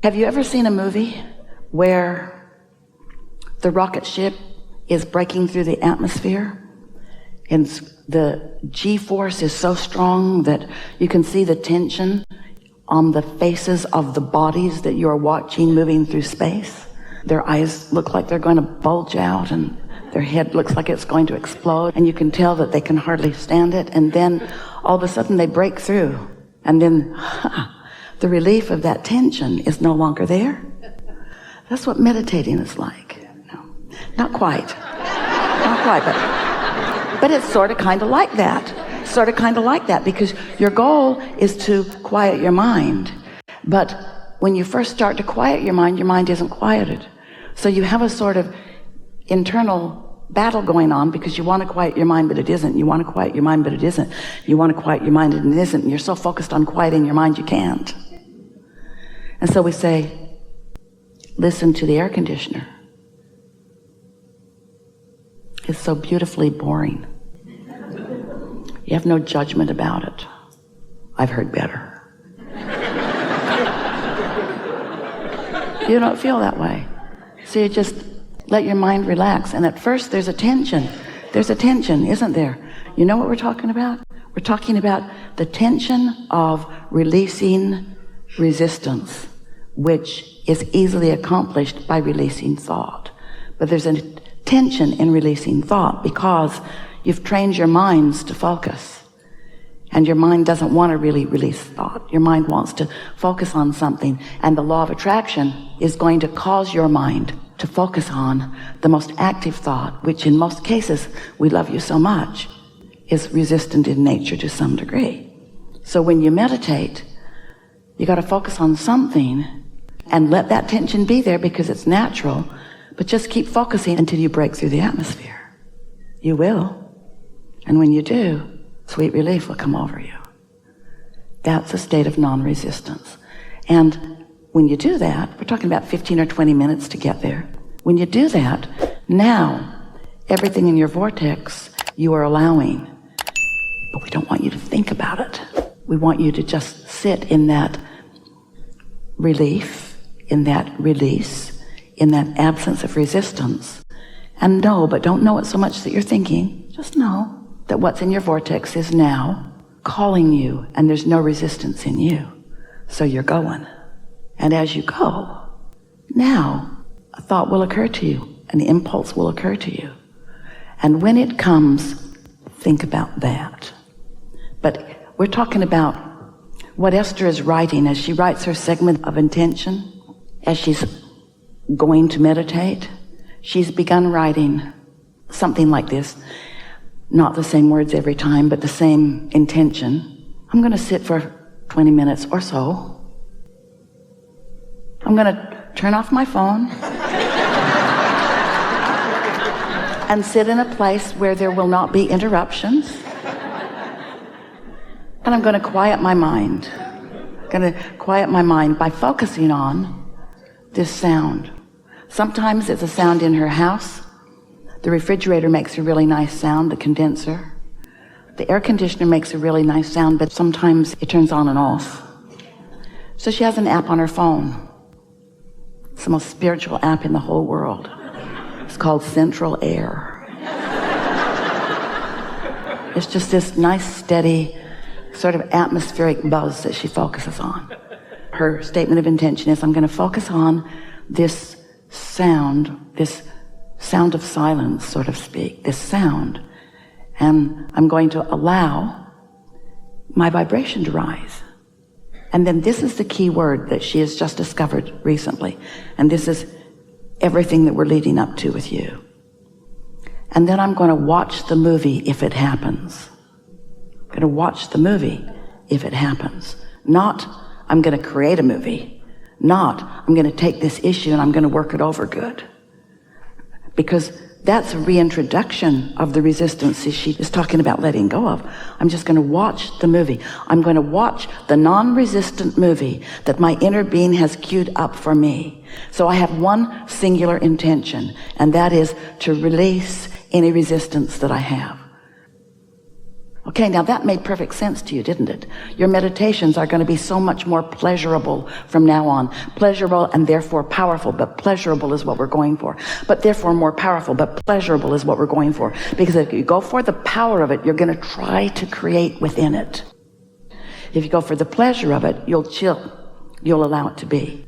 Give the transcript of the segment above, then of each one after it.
Have you ever seen a movie where the rocket ship is breaking through the atmosphere and the G-force is so strong that you can see the tension on the faces of the bodies that you're watching moving through space? Their eyes look like they're going to bulge out and their head looks like it's going to explode, and you can tell that they can hardly stand it, and then all of a sudden they break through, and then the relief of that tension is no longer there. That's what meditating is like. No, not quite. Not quite, but it's sort of kind of like that. Sort of kind of like that, because your goal is to quiet your mind. But when you first start to quiet your mind isn't quieted. So you have a sort of internal battle going on because you want to quiet your mind, but it isn't. You want to quiet your mind, but it isn't. You want to quiet your mind, and it isn't. And you're so focused on quieting your mind, you can't. And so we say, listen to the air conditioner. It's so beautifully boring. You have no judgment about it. I've heard better. You don't feel that way. So you just let your mind relax. And at first there's a tension. There's a tension, isn't there? You know what we're talking about? We're talking about the tension of releasing resistance, which is easily accomplished by releasing thought. But there's a tension in releasing thought because you've trained your minds to focus. And your mind doesn't want to really release thought. Your mind wants to focus on something. And the law of attraction is going to cause your mind to focus on the most active thought, which in most cases, we love you so much, is resistant in nature to some degree. So when you meditate, you got to focus on something and let that tension be there because it's natural, but just keep focusing until you break through the atmosphere. You will. And when you do, sweet relief will come over you. That's a state of non-resistance. And when you do that, we're talking about 15 or 20 minutes to get there. When you do that, now everything in your vortex you are allowing, but we don't want you to think about it. We want you to just sit in that relief, in that release, in that absence of resistance, and know, but don't know it so much that you're thinking. Just know that what's in your vortex is now calling you, and there's no resistance in you. So you're going. And as you go, now a thought will occur to you, an impulse will occur to you. And when it comes, think about that. But we're talking about what Esther is writing as she writes her segment of intention, as she's going to meditate. She's begun writing something like this. Not the same words every time, but the same intention. I'm going to sit for 20 minutes or so. I'm going to turn off my phone and sit in a place where there will not be interruptions. And I'm going to quiet my mind. I'm going to quiet my mind by focusing on this sound. Sometimes it's a sound in her house. The refrigerator makes a really nice sound, the condenser. The air conditioner makes a really nice sound, but sometimes it turns on and off. So she has an app on her phone. It's the most spiritual app in the whole world. It's called Central Air. It's just this nice, steady, sort of atmospheric buzz that she focuses on. Her statement of intention is, I'm going to focus on this sound of silence, so to speak, this sound, and I'm going to allow my vibration to rise. And then this is the key word that she has just discovered recently, and this is everything that we're leading up to with you. And then I'm going to watch the movie if it happens. I'm going to watch the movie if it happens. Not, I'm going to create a movie. Not, I'm going to take this issue and I'm going to work it over good. Because that's a reintroduction of the resistances she is talking about letting go of. I'm just going to watch the movie. I'm going to watch the non-resistant movie that my inner being has queued up for me. So I have one singular intention, and that is to release any resistance that I have. Okay, now that made perfect sense to you, didn't it? Your meditations are going to be so much more pleasurable from now on. Pleasurable and therefore powerful, but pleasurable is what we're going for. But therefore more powerful, but pleasurable is what we're going for. Because if you go for the power of it, you're going to try to create within it. If you go for the pleasure of it, you'll chill. You'll allow it to be.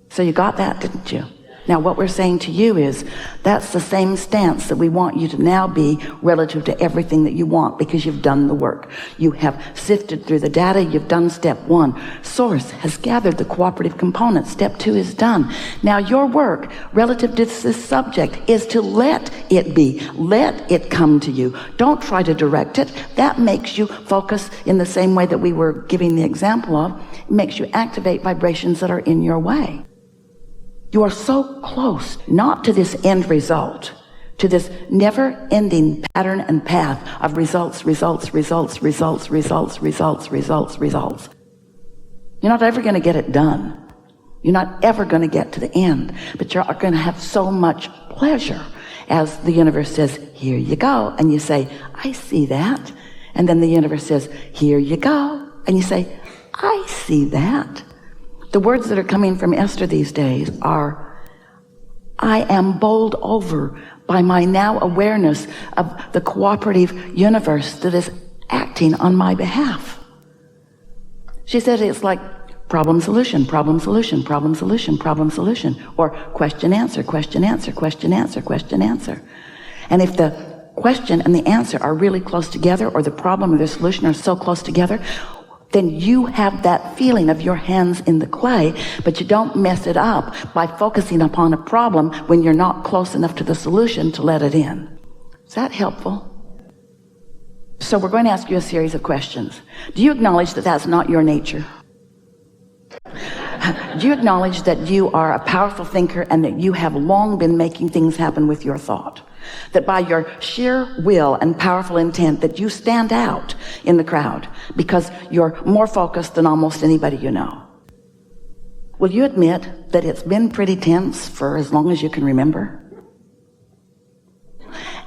So you got that, didn't you? Now what we're saying to you is that's the same stance that we want you to now be relative to everything that you want, because you've done the work. You have sifted through the data. You've done step 1. Source has gathered the cooperative components. Step 2 is done. Now your work relative to this subject is to let it be. Let it come to you. Don't try to direct it. That makes you focus in the same way that we were giving the example of. It makes you activate vibrations that are in your way. You are so close, not to this end result, to this never-ending pattern and path of results. You're not ever going to get it done. You're not ever going to get to the end, but you're going to have so much pleasure as the universe says, here you go. And you say, I see that. And then the universe says, here you go. And you say, I see that. The words that are coming from Esther these days are, I am bowled over by my now awareness of the cooperative universe that is acting on my behalf. She said it's like problem, solution, problem, solution, problem, solution, problem, solution, or question, answer, question, answer, question, answer, question, answer. And if the question and the answer are really close together, or the problem or the solution are so close together, then you have that feeling of your hands in the clay, but you don't mess it up by focusing upon a problem when you're not close enough to the solution to let it in. Is that helpful? So we're going to ask you a series of questions. Do you acknowledge that that's not your nature? Do you acknowledge that you are a powerful thinker and that you have long been making things happen with your thought? That by your sheer will and powerful intent that you stand out in the crowd because you're more focused than almost anybody you know? Will you admit that it's been pretty tense for as long as you can remember?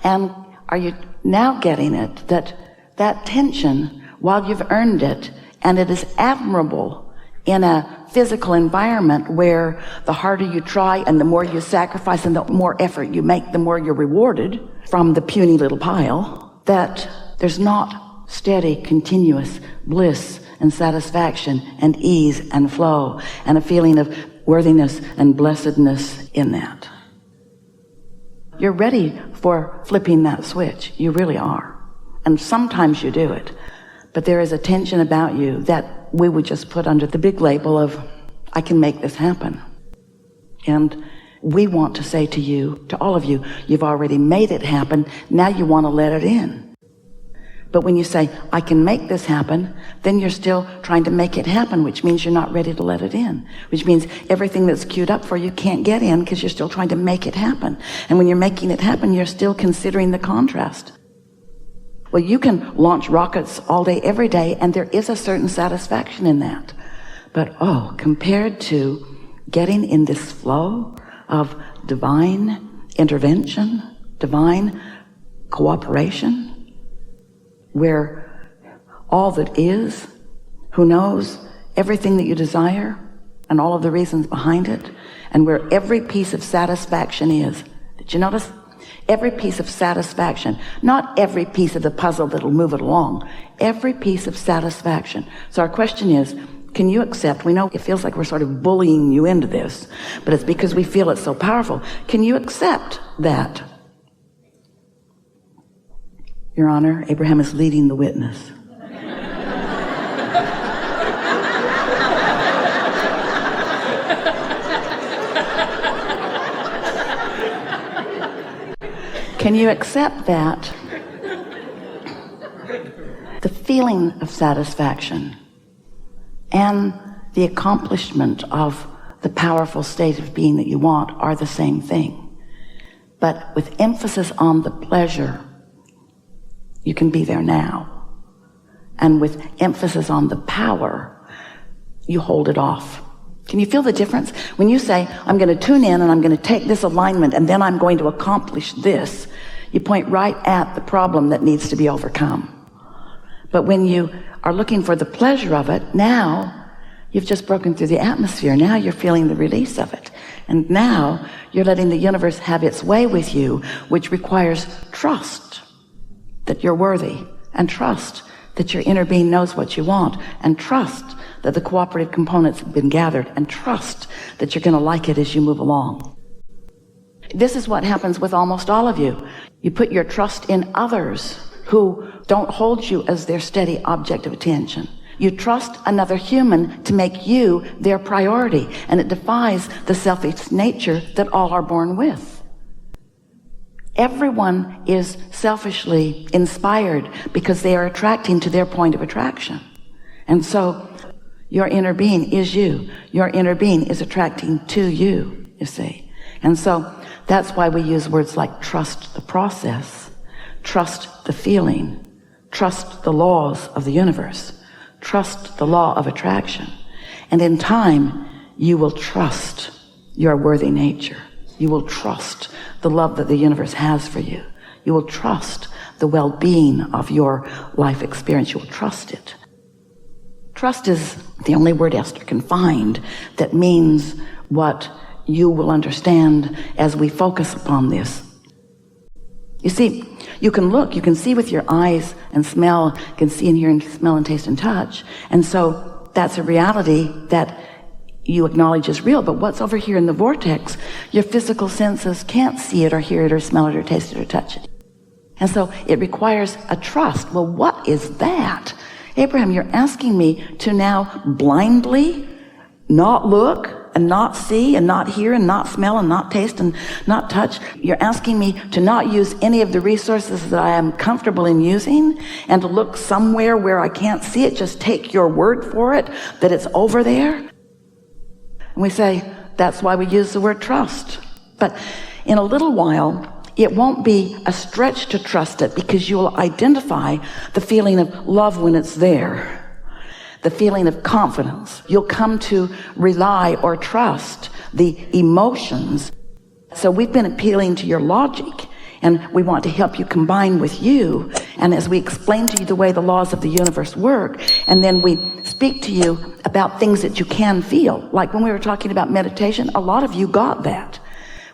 And are you now getting it, that that tension, while you've earned it, and it is admirable in a physical environment where the harder you try and the more you sacrifice and the more effort you make, the more you're rewarded from the puny little pile, that there's not steady, continuous bliss and satisfaction and ease and flow and a feeling of worthiness and blessedness in that. You're ready for flipping that switch. You really are. And sometimes you do it. But there is a tension about you that we would just put under the big label of, I can make this happen. And we want to say to you, to all of you, you've already made it happen. Now you want to let it in. But when you say, I can make this happen, then you're still trying to make it happen, which means you're not ready to let it in, which means everything that's queued up for you can't get in because you're still trying to make it happen. And when you're making it happen, you're still considering the contrast. Well, you can launch rockets all day, every day, and there is a certain satisfaction in that. But, compared to getting in this flow of divine intervention, divine cooperation, where all that is, who knows everything that you desire and all of the reasons behind it, and where every piece of satisfaction is. Did you notice? Every piece of satisfaction, not every piece of the puzzle that'll move it along, every piece of satisfaction. So our question is, can you accept, we know it feels like we're sort of bullying you into this, but it's because we feel it's so powerful. Can you accept that? Your Honor, Abraham is leading the witness. Can you accept that the feeling of satisfaction and the accomplishment of the powerful state of being that you want are the same thing, but with emphasis on the pleasure, you can be there now, and with emphasis on the power, you hold it off. Can you feel the difference? When you say, I'm going to tune in and I'm going to take this alignment and then I'm going to accomplish this, you point right at the problem that needs to be overcome. But when you are looking for the pleasure of it, now you've just broken through the atmosphere. Now you're feeling the release of it. And now you're letting the universe have its way with you, which requires trust that you're worthy, and trust that your inner being knows what you want, and trust that the cooperative components have been gathered, and trust that you're going to like it as you move along. This is what happens with almost all of you. You put your trust in others who don't hold you as their steady object of attention. You trust another human to make you their priority, and it defies the selfish nature that all are born with. Everyone is selfishly inspired because they are attracting to their point of attraction. And so your inner being is you. Your inner being is attracting to you, you see. And so that's why we use words like trust the process, trust the feeling, trust the laws of the universe, trust the law of attraction. And in time, you will trust your worthy nature. You will trust the love that the universe has for you. You will trust the well-being of your life experience. You will trust it. Trust is the only word Esther can find that means what you will understand as we focus upon this. You see, you can look, you can see with your eyes and smell, you can see and hear and smell and taste and touch. And so that's a reality that you acknowledge is real. But what's over here in the vortex, your physical senses can't see it or hear it or smell it or taste it or touch it. And so it requires a trust. Well, what is that? Abraham, you're asking me to now blindly not look and not see and not hear and not smell and not taste and not touch. You're asking me to not use any of the resources that I am comfortable in using and to look somewhere where I can't see it. Just take your word for it that it's over there. And we say, that's why we use the word trust. But in a little while, it won't be a stretch to trust it because you'll identify the feeling of love when it's there. The feeling of confidence. You'll come to rely or trust the emotions. So we've been appealing to your logic, and we want to help you combine with you. And as we explain to you the way the laws of the universe work, and then we speak to you about things that you can feel. Like when we were talking about meditation, a lot of you got that.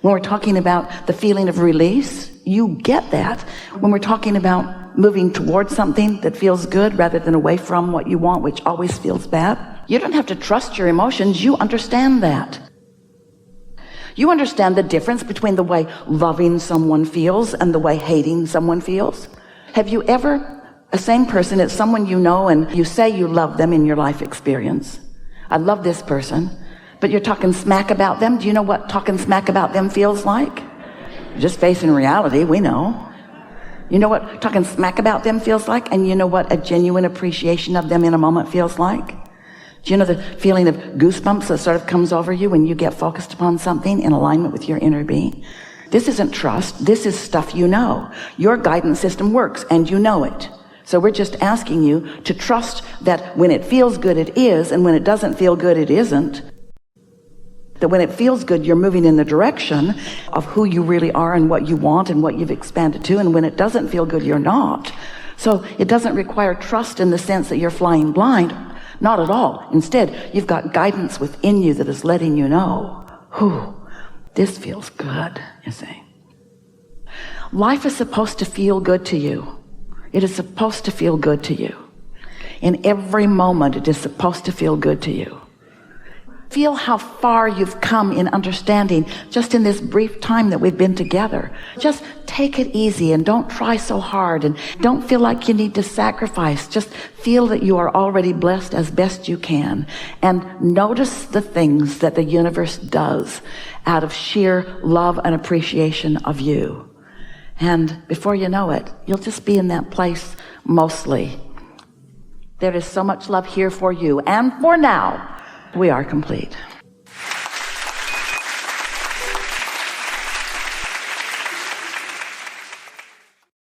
When we're talking about the feeling of release, you get that. When we're talking about moving towards something that feels good rather than away from what you want, which always feels bad, you don't have to trust your emotions. You understand that. You understand the difference between the way loving someone feels and the way hating someone feels. Have you ever, a same person, it's someone you know and you say you love them in your life experience. I love this person, but you're talking smack about them. Do you know what talking smack about them feels like? Just facing reality, we know. You know what talking smack about them feels like? And you know what a genuine appreciation of them in a moment feels like? Do you know the feeling of goosebumps that sort of comes over you when you get focused upon something in alignment with your inner being? This isn't trust. This is stuff you know. Your guidance system works and you know it. So we're just asking you to trust that when it feels good, it is, and when it doesn't feel good, it isn't. That when it feels good, you're moving in the direction of who you really are and what you want and what you've expanded to. And when it doesn't feel good, you're not. So it doesn't require trust in the sense that you're flying blind. Not at all. Instead, you've got guidance within you that is letting you know, this feels good, you see. Life is supposed to feel good to you. It is supposed to feel good to you. In every moment, it is supposed to feel good to you. Feel how far you've come in understanding just in this brief time that we've been together. Just take it easy and don't try so hard and don't feel like you need to sacrifice. Just feel that you are already blessed as best you can, and notice the things that the universe does out of sheer love and appreciation of you. And before you know it, you'll just be in that place mostly. There is so much love here for you, and for now, we are complete.